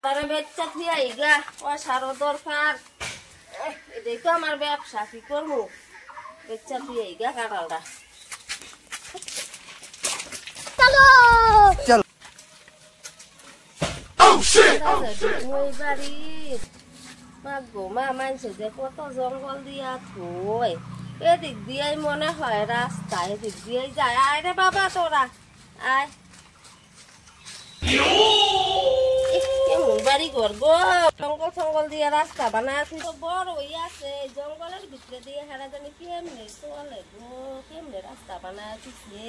তারে বেচা থিয়া ইগা পয়সারও দরকার। দেখো আমার ব্যবসা কি করবো, বেচা থিয়া ইগা কাঁঠালটা। চলো চলো ওই বাড়ি মা গো মা মানছে যে কত জঙ্গল দিয়া থই, এদিক দিয়েই মনে হয় রাস্তা, এদিক দিয়েই যায়। আয় রে বাবা তোরা আয়, কেমন বাড়ি ঘর গো, জঙ্গল ফঙ্গল দিয়ে রাস্তা বানায় তো বড় হয়ে আছে, জঙ্গলের ভিতরে দিয়ে হারা জানি কেমনে চলে গো, কেমনে রাস্তা বানায় দিচ্ছে,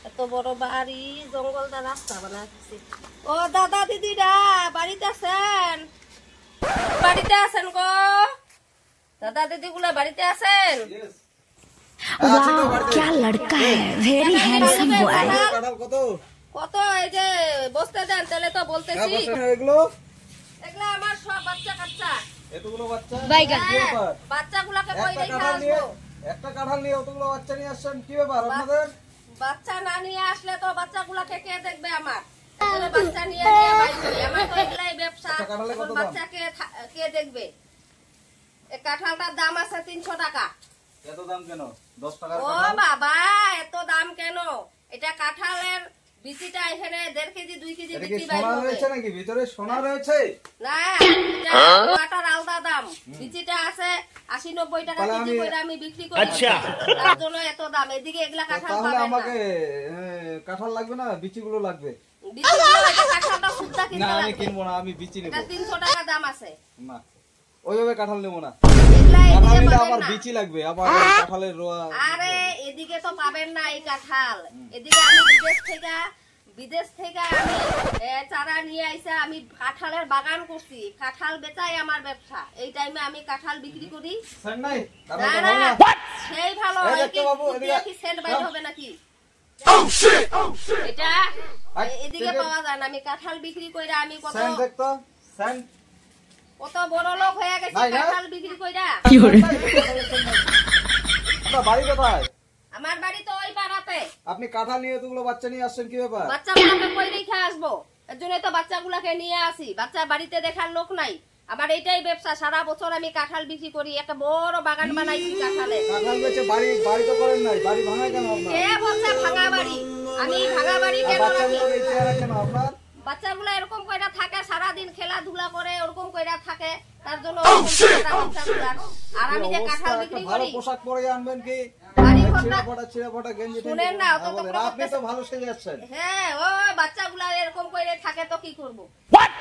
এত বড় বাড়ি জঙ্গলটা রাস্তা বানায় দিচ্ছে। ও দাদা দিদিরা বাড়িতে আছেন? বাড়িতে আছেন গো দাদা দিদি গুলা, বাড়িতে আছেন? क्या लड़का है, वेरी हैंडसम बॉय। কত এই যে বসতে দেন তাহলে তো বলতেছি। এগুলো এগুলা আমার সব বাচ্চা কাচ্চা, এতগুলো বাচ্চা বাইগান বাচ্চাগুলোকে কই রেখে আসবো? একটা কাঁঠাল নিয়ে অতগুলো বাচ্চা নিয়ে আসছেন, কি ব্যাপার আপনাদের? বাচ্চা না নিয়ে আসলে তো বাচ্চাগুলোকে কে দেখবে? আমার বাচ্চা নিয়ে নিয়ে বাইরে, আমার তো এগুলাই ব্যবসা, বাচ্চাকে কে দেখবে? এই কাঁঠালটার দাম আছে 300 টাকা। এত দাম কেন? 10 টাকা। ও বাবা এত দাম কেন? এটা কাঁঠালের বিচিটা এখানে 1.5 কেজি 2 কেজি বিক্রি বাইরে সোনা হবে। রয়েছে নাকি ভিতরে? সোনা রয়েছে না, এটা আলাদা দাম, বিচিটা আছে 80-90 টাকা কেজি করে আমি বিক্রি করি। আচ্ছা, তার জন্য এত দাম। এদিকে এগুলা কাঁঠাল তাহলে পাবেন না। আমাকে কাঁঠাল লাগবে না, বিচিগুলো লাগবে। কাঁঠালটা সুদ্ধা না কিনতে আমি লাগবে। কিনবো না, আমি বিচি নেব। এটা 300 টাকা দাম আছে। না ওইভাবে কাঁঠাল নেবো না, এগুলা কাঁঠাল এদিকে নিলে পাবেন আমার না। বিচি লাগবে, আবার কাঁঠালের রোয়া। আরে এদিকে তো পাবেন না এই কাঁঠাল, এদিকে আমি বিদেশ থেকে আমি চারা নিয়ে আইসা আমি কাঁঠালের বাগান করছি, কাঁঠাল বেচাই আমার ব্যবসা। এই টাইমে আমি কাঁঠাল বিক্রি করি। স্যার নাই না কাঁঠাল না না। সেই ভালো এই হয় দেখতে কি বাবু, এদিকে কি সেন্ট বাইর হবে নাকি? এটা এদিকে পাওয়া যায় না। আমি কাঁঠাল বিক্রি কইরা আমি কত স্যান্ড দেখতো, স্যান্ড কত বড় লোক হয়ে গেছি নাই না? কাঁঠাল বিক্রি কইরা। কি করে? আপনার বাড়ি কোথায়? আমার বাড়ি তো ওই পাড়াতে। আপনি কাঁঠাল নিয়ে এতগুলো বাচ্চা নিয়ে আসছেন, কি ব্যাপার? বাচ্চাগুলোকে কই রেখে আসবো? এর জন্য তো বাচ্চাগুলোকে নিয়ে আসি, বাচ্চা বাড়িতে দেখার লোক নাই। আমার এইটাই ব্যবসা, সারা বছর আমি কাঁঠাল বিক্রি করি। একটা বড় বাগান বানাইছি কাঁঠালের। কাঁঠাল বেচে বাড়ি তো করেন নাই, বাড়ি ভাঙায় কেন আপনার? কে বলছে ভাঙা বাড়ি? আমি ভাঙা বাড়ি কেন রাখি? বাচ্চাগুলো এই চেহারা কেন আপনার? বাচ্চাগুলো এরকম কইরা থাকে, সারাদিন খেলাধুলা করে, ওরকম কইরা থাকে, তার জন্য ওরকম চেহারা বাচ্চাগুলার। আর আমি যে কাঁঠাল বিক্রি ভালো করি, পোশাক পরে আনবেন কি? বাড়ি ছিঁড়া ফোটা গেঞ্জি শুনেন না, অত তো আপনি তো ভালো সেজে যাচ্ছেন। হ্যাঁ ওই বাচ্চাগুলা এরকম করে থাকে তো কি করব?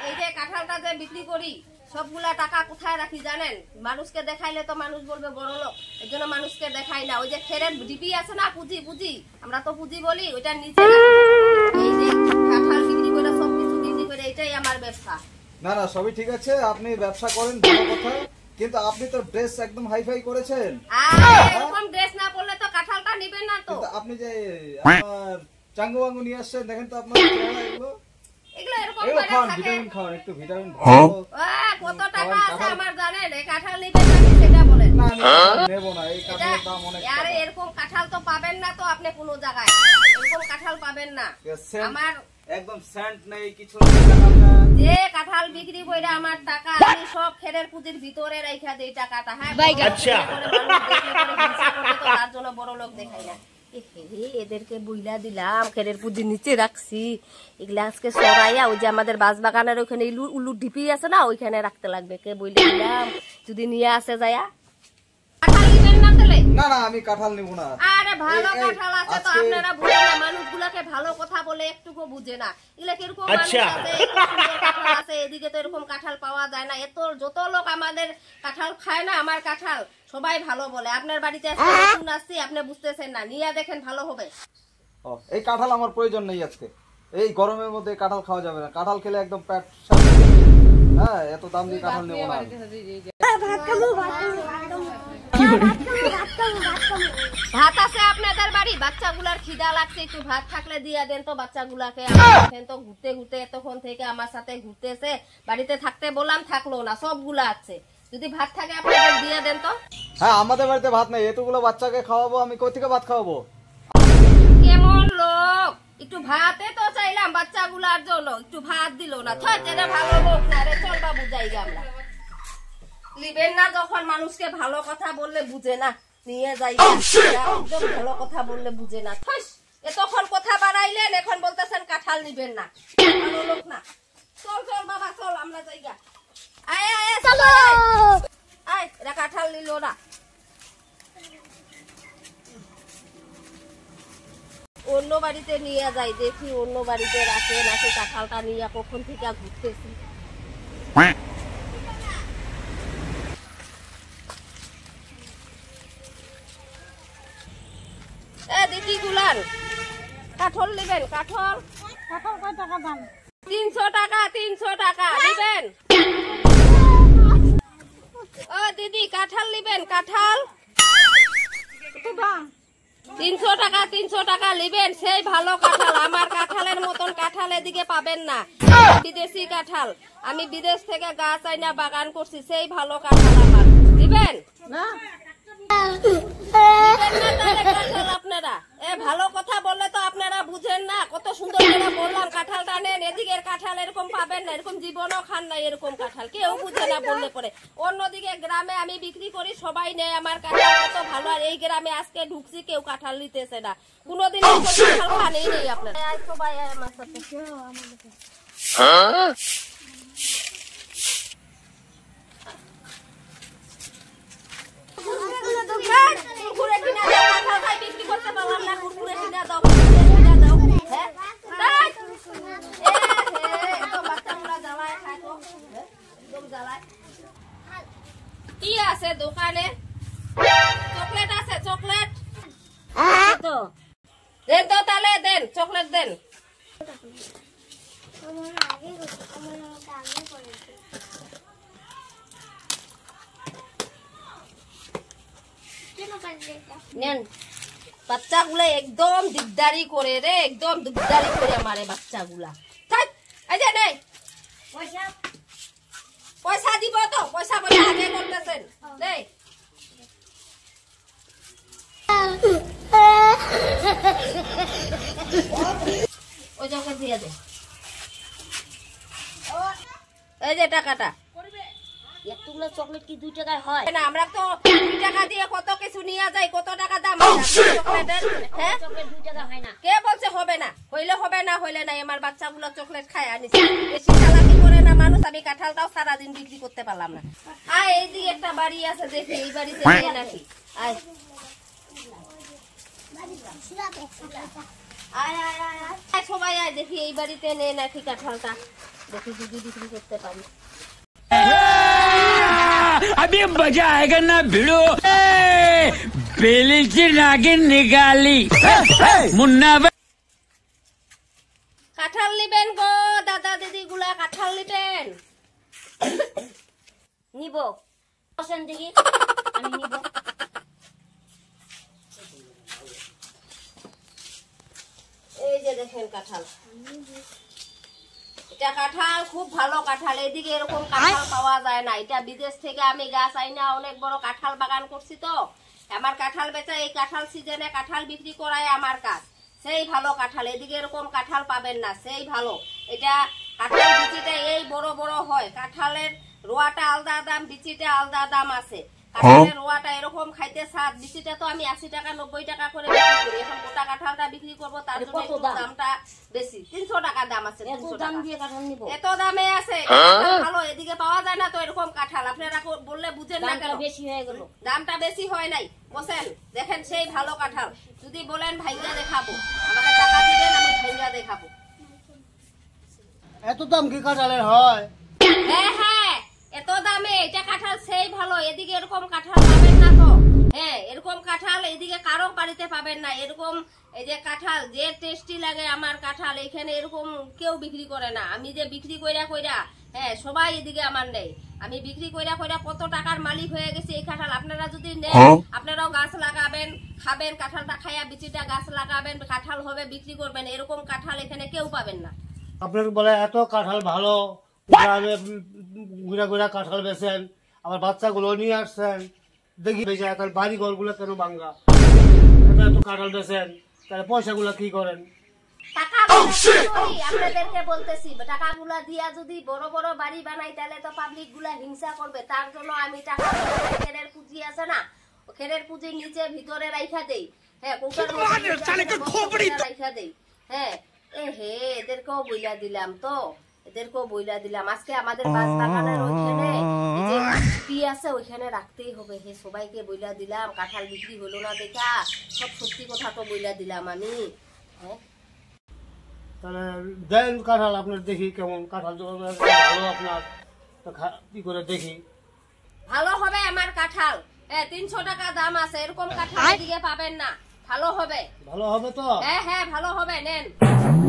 এই যে কাঁঠালটা যে বিক্রি করি, সবগুলা টাকা কোথায় রাখি জানেন? মানুষকে দেখাইলে তো মানুষ বলবে বড় লোক, এর জন্য মানুষকে দেখাই না। ওই যে খেরের ডিপি আছে না, পুঁজি, আমরা তো পুঁজি বলি, ওইটা নিচে এই যে কাঁঠাল বিক্রি করে সবকিছু বিক্রি করে, এটাই আমার ব্যবসা। না না সবই ঠিক আছে, আপনি ব্যবসা করেন ভালো কথা, কিন্তু আপনি তো ড্রেস একদম হাইফাই করেছেন। এরকম ড্রেস না পরলে তো কাঁঠালটা নেবেন না তো। কিন্তু আপনি যে আপনার চাঙ্গু বাঙ্গু নিয়ে আসছেন, দেখেন তো আপনার চেহারা এগুলো। এগুলো এরকম এগুলো করে খান, থাকে। ভিটামিন খান, একটু ভিটামিন কত টাকা আছে আমার জানেন? এই কাঁঠাল নিতে পারি সেটা বলেন। না আমি নেব না, এই কাঁঠালের দাম অনেক টাকা। আরে এরকম কাঁঠাল তো পাবেন না তো আপনি কোনো জায়গায়, এরকম কাঁঠাল পাবেন না। আমার একদম সেন্ট নেই, কিছু নেই কাঁঠালটা। যে কাঁঠাল বিক্রি কইরা আমার টাকা আমি সব খেরের পুঁজির ভিতরে রাইখা দেই টাকাটা। হ্যাঁ আচ্ছা, তার জন্য বড় লোক দেখাই না। এদেরকে বুইলা দিলাম, খেরের পুঁজি নিচে রাখছি, এগুলা আজকে সরাইয়া ওই যে আমাদের বাস বাগানের ওইখানে উলু ডিপি আছে না, ওইখানে রাখতে লাগবে। কে বইলে দিলাম, যদি নিয়ে আসে যায়া কাঁঠাল নিবেন না তাহলে? না না আমি কাঁঠাল নেব না। আরে ভালো কাঁঠাল আছে তো আপনারা বুঝেন না, মানুষগুলাকে ভালো কথা বলে একটুকু বুঝে না। এগুলা কিরকম মানুষ আছে, কাঁঠাল আছে, এদিকে তো এরকম কাঁঠাল পাওয়া যায় না। এত যত লোক আমাদের কাঁঠাল খায় না, আমার কাঁঠাল সবাই ভালো বলে। আপনার বাড়িতে নতুন আসছি, আপনি বুঝতেছেন না, নিয়ে দেখেন ভালো হবে। এই কাঁঠাল আমার প্রয়োজন নেই আজকে, এই গরমের মধ্যে কাঁঠাল খাওয়া যাবে না, কাঁঠাল খেলে একদম পেট। হ্যাঁ এত দাম দিয়ে কাঁঠাল নেব না। ভাত আছে আপনাদের বাড়ি? বাচ্চাগুলার খিদা লাগছে, একটু ভাত থাকলে দিয়া দেন তো বাচ্চাগুলাকে। তো ঘুরতে ঘুরতে এতক্ষণ থেকে আমার সাথে ঘুরতেছে, বাড়িতে থাকতে বললাম থাকলো না, সবগুলা আছে। যদি ভাত থাকে আপনাদের দিয়ে দেন তো। হ্যাঁ আমাদের বাড়িতে ভাত নেই, এতগুলো বাচ্চাকে খাওয়াবো, আমি কোথা থেকে ভাত খাওয়াবো? কেমন লোক, একটু ভাতে তো চাইলাম বাচ্চাগুলার জন্য, একটু ভাত দিল না। থয় তেরে ভালো লোক না রে, চল বাবু যাইগা আমরা। লিবেন না যখন মানুষকে ভালো কথা বললে বুঝে না, নিয়ে যাইগা একদম ভালো কথা বললে বুঝে না। থস এতক্ষণ কথা বাড়াইলেন, এখন বলতেছেন কাঁঠাল নিবেন না, ভালো লোক না। চল চল বাবা চল আমরা যাইগা। আয় আয় আয়, চলো আয়, এরা কাঁঠাল নিল না। অন্য বাড়িতে নিয়ে যাই, দেখি অন্য বাড়িতে রাখে নাকি কাঁঠালটা নিয়ে কখন থেকে ঘুরতেছি। দেখি গুলান কাঠল নিবেন, কাঠল কয় টাকা দাম? 300 টাকা, 300 টাকা নিবেন। ও দিদি কাঁঠাল নিবেন, কাঁঠাল 300 টাকা, 300 টাকা নিবেন। সেই ভালো কাঁঠাল, আমার কাঁঠালের মতন কাঁঠাল এদিকে পাবেন না। বিদেশি কাঁঠাল, আমি বিদেশ থেকে গাছ আইনা বাগান করছি, সেই ভালো কাঁঠাল আমার। দিবেন না? আপনারা ভালো কথা বললে তো আপনারা বুঝেন না। কত সুন্দর করে বললাম কাঁঠালটা নেন, এদিকের কাঁঠাল এরকম পাবেন না, এরকম জীবনও খান না এরকম কাঁঠাল, কেউ বুঝে না বললে পরে। অন্যদিকে গ্রামে আমি বিক্রি করি, সবাই নেয় আমার কাঁঠাল, কত ভালো। আর এই গ্রামে আজকে ঢুকছি, কেউ কাঁঠাল নিতেছে না, কোনোদিন কাঁঠাল খানেই নেই আপনারা। সবাই আমার সাথে কুরকুরে কিনা দাও, কাঁঠাল খাই বিক্রি করতে পারলাম না, কুরকুরে কিনা দাও, কিনা দাও। হ্যাঁ বাচ্চাগুলা জ্বালায় খায় তো, একদম জ্বালায়। কি আছে দোকানে? চকলেট আছে, চকলেট তো দেন তো, তাহলে দেন চকলেট দেন। নেন, বাচ্চাগুলা একদম দিকদারি করে রে, একদম দিকদারি করে আমারে বাচ্চাগুলা। এই যে নেই পয়সা দিব তো, পয়সা বলে আগে করতেছেন। নেই ওই জন্য দিয়ে দে, এই যে টাকাটা। এতগুলো চকলেট কি 2 টাকায় হয় না? আমরা তো 2 টাকা দিয়ে কত কিছু নিয়ে যাই, কত টাকা দাম চকলেটের। হ্যাঁ চকলেট 2 টাকা হয় না। কে বলছে হবে না? হইলে হবে না, হইলে নাই। আমার বাচ্চাগুলো চকলেট খায় আনিছে, বেশি চালাকি করে না মানুষ। আমি কাঁঠালটাও সারাদিন বিক্রি করতে পারলাম না। আয় এইদিকে একটা বাড়ি আছে, দেখি এই বাড়িতে নেই নাকি। আয় আয় আয় আয় আয়, সবাই আয়, দেখি এই বাড়িতে নেই নাকি কাঁঠালটা, দেখি যদি বিক্রি করতে পারি। अभी मजा आएगा ना भिड़ो बेली से नागिन निकाली मुन्ना। কাঁঠাল নিবেন গো দাদা দিদি গুলা, কাঁঠাল নিবেন? নিব বসেন দেখি, আমি নিব। এই যে দেখেন কাঁঠাল, এটা কাঁঠাল খুব ভালো কাঁঠাল। এদিকে এরকম কাঁঠাল পাওয়া যায় না। এটা বিদেশ থেকে আমি গাছ আইনা অনেক বড় কাঁঠাল বাগান করছি তো, আমার কাঁঠাল বেচা, এই কাঁঠাল সিজনে কাঁঠাল বিক্রি করায় আমার কাজ। সেই ভালো কাঁঠাল, এদিকে এরকম কাঁঠাল পাবেন না, সেই ভালো। এটা কাঁঠাল বিচিটা এই বড় বড় হয়, কাঁঠালের রোয়াটা আলাদা দাম, বিচিটা আলাদা দাম আছে। কাঁঠালের রোয়াটা এরকম খাইতে স্বাদ, বিচিটা তো আমি 80 টাকা 90 টাকা করে বিক্রি করি। এখন গোটা কাঁঠালটা বিক্রি করবো, তার জন্য একটু দামটা বেশি। 300 টাকা দাম আছে। 300 দাম টাকা দিয়ে কাঁঠাল নিব, এত দামে আছে ভালো। এদিকে পাওয়া যায় না তো এরকম কাঁঠাল, আপনারা বললে বুঝেন না কেন? বেশি হয়ে গেল, দামটা বেশি হয় নাই। বসেন দেখেন, সেই ভালো কাঁঠাল। যদি বলেন ভাইঙ্গা দেখাবো, আমাকে টাকা দিবেন, আমি ভাইঙ্গা দেখাবো। এত দাম কি কাঁঠালের হয়? হ্যাঁ হ্যাঁ, এত দামে এটা কাঁঠাল সেই ভালো। এদিকে এরকম কাঁঠাল পাবেন না তো। হ্যাঁ, এরকম কাঁঠাল এদিকে কারো বাড়িতে পাবেন না। এরকম এই যে কাঁঠাল যে টেস্টি লাগে আমার কাঁঠাল, এখানে এরকম কেউ বিক্রি করে না। আমি যে বিক্রি কইরা কইরা, হ্যাঁ সবাই এদিকে আমার নেই। আমি বিক্রি কইরা কইরা কত টাকার মালিক হয়ে গেছি এই কাঁঠাল। আপনারা যদি নেন, আপনারাও গাছ লাগাবেন, খাবেন, কাঁঠালটা খাইয়া বিচিটা গাছ লাগাবেন, কাঁঠাল হবে, বিক্রি করবেন। এরকম কাঁঠাল এখানে কেউ পাবেন না। আপনার বলে এত কাঁঠাল ভালো, ঘুরা ঘুরা কাঁঠাল বেছেন, আমার বাচ্চাগুলো নিয়ে আসছেন, দেখি বেশি এখন বাড়ি ঘরগুলো কেন ভাঙ্গা? এত কাঁঠাল বেছেন, তাহলে পয়সাগুলো কি করেন? আপনাদেরকে বলতেছি টাকাগুলা দিয়া যদি বড় বড় বাড়ি বানাই তাহলে তো পাবলিক গুলা হিংসা করবে, তার জন্য আমি টাকা খেরের পুঁজি আছে না, খেরের পুঁজি নিচে ভিতরে রাইখা দেই। হ্যাঁ, রাইখা দেই। হ্যাঁ, হে এদেরকেও বইলা দিলাম তো, এদেরকেও বইলা দিলাম আজকে আমাদের বাস বাগানের ওইখানে যে পি আছে ওইখানে রাখতেই হবে। হে সবাইকে বইলা দিলাম, কাঁঠাল বিক্রি হলো না দেখা সব সত্যি কথা তো বইলা দিলাম আমি। হ্যাঁ, তাহলে দেন কাঁঠাল আপনার দেখি কেমন কাঁঠাল ভালো আপনার কি করে দেখি। ভালো হবে আমার কাঁঠাল। 300 টাকা দাম আছে, এরকম কাঁঠাল এদিকে পাবেন না। ভালো হবে, ভালো হবে তো? হ্যাঁ হ্যাঁ ভালো হবে, নেন।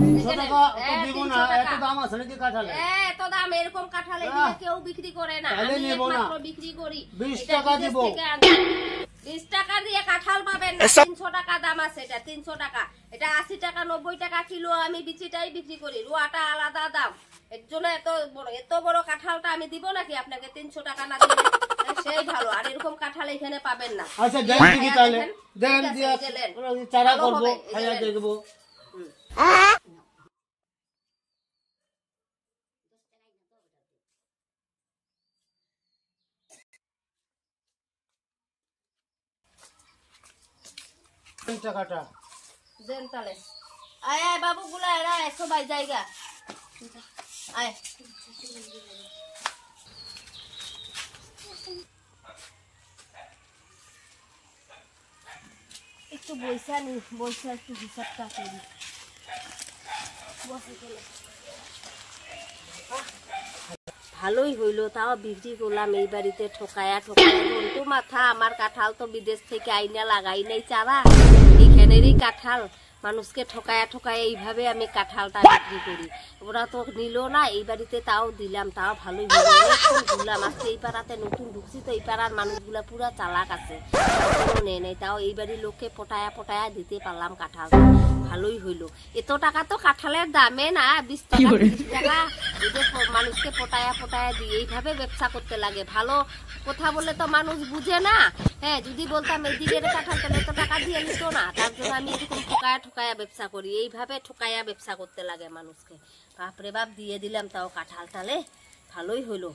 300 টাকা দিব না, এত দাম আছে নাকি কাঁঠালে? এত দাম, এরকম কাঁঠাল এদিকে কেউ বিক্রি করে না, আমি একমাত্র বিক্রি করি। 20 টাকা দিব। 20 টাকা দিয়ে কাঁঠাল পাবেন না, 300 টাকা দাম আছে। এটা 300 টাকা, এটা 80 টাকা 90 টাকা কিলো আমি বিচিটাই বিক্রি করি, রুয়াটা আলাদা দাম। এর জন্য এত বড় কাঁঠালটা আমি দিব নাকি আপনাকে 300 টাকা না দিলে? সেই ভালো, আর এরকম কাঁঠাল এখানে পাবেন না। আচ্ছা দেন দেখি তাহলে, দেন দিয়া চারা করব, খাইয়া দেখব। টাকাটা দেন তাহলে। আয় আয় বাবু গুলা, এরা সবাই জায়গা আয়। একটু বইসা নি, বইসা একটু হিসাবটা করি। ভালোই হইলো, তাও বিক্রি করলাম এই বাড়িতে ঠকায়া ঠকায়া। ঘন্টু মাথা, আমার কাঁঠাল তো বিদেশ থেকে আইনা লাগাই নাই চারা, এখানেরই কাঁঠাল। মানুষকে ঠকায়া ঠকায়া এইভাবে আমি কাঁঠালটা বিক্রি করি। ওরা তো নিল না, এই বাড়িতে তাও দিলাম, তাও ভালোই হলো। ঘুরলাম আজকে এই পাড়াতে নতুন ঢুকছি তো, এই পাড়ার মানুষগুলা পুরা চালাক আছে, নেই নেই, তাও এই বাড়ির লোককে পটায়া পটায়া দিতে পারলাম কাঁঠাল, ভালোই হইলো। এত টাকা তো কাঁঠালের দামে না, 20 টাকা 30 টাকা মানুষকে পটায়া পটায়া দিই। এইভাবে ব্যবসা করতে লাগে, ভালো কথা বলে তো মানুষ বুঝে না। হ্যাঁ, যদি বলতাম এদিকে কাঁঠাল তাহলে তো টাকা দিয়ে নিত না, তার জন্য আমি এরকম ঠকায়া ঠকায়া ব্যবসা করি। এইভাবে ঠকায়া ব্যবসা করতে লাগে মানুষকে। বাপরে বাপ, দিয়ে দিলাম তাও কাঁঠাল, তাহলে ভালোই হইলো।